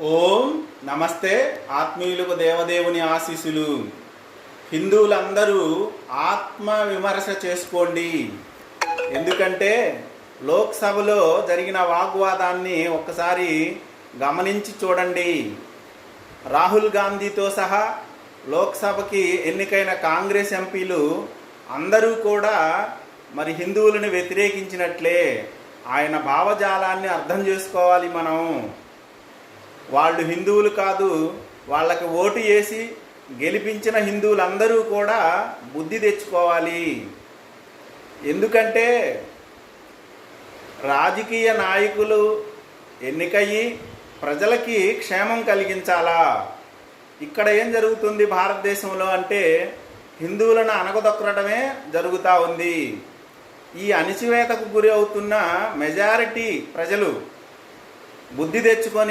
ఓం నమస్తే. ఆత్మీయులకు దేవదేవుని ఆశీస్సులు. హిందువులందరూ ఆత్మ విమర్శ చేసుకోండి. ఎందుకంటే లోక్సభలో జరిగిన వాగ్వాదాన్ని ఒక్కసారి గమనించి చూడండి. రాహుల్ గాంధీతో సహా లోక్సభకి ఎన్నికైన కాంగ్రెస్ ఎంపీలు అందరూ కూడా మరి హిందువులను వ్యతిరేకించినట్లే. ఆయన భావజాలాన్ని అర్థం చేసుకోవాలి మనం. వాళ్ళు హిందువులు కాదు, వాళ్ళకి ఓటు వేసి గెలిపించిన హిందువులందరూ కూడా బుద్ధి తెచ్చుకోవాలి. ఎందుకంటే రాజకీయ నాయకులు ఎన్నికయ్యి ప్రజలకి క్షేమం కలిగించాలా. ఇక్కడ ఏం జరుగుతుంది భారతదేశంలో అంటే హిందువులను అణగదొక్కడమే జరుగుతూ ఉంది. ఈ అణిచివేతకు గురి అవుతున్న మెజారిటీ ప్రజలు బుద్ధి తెచ్చుకొని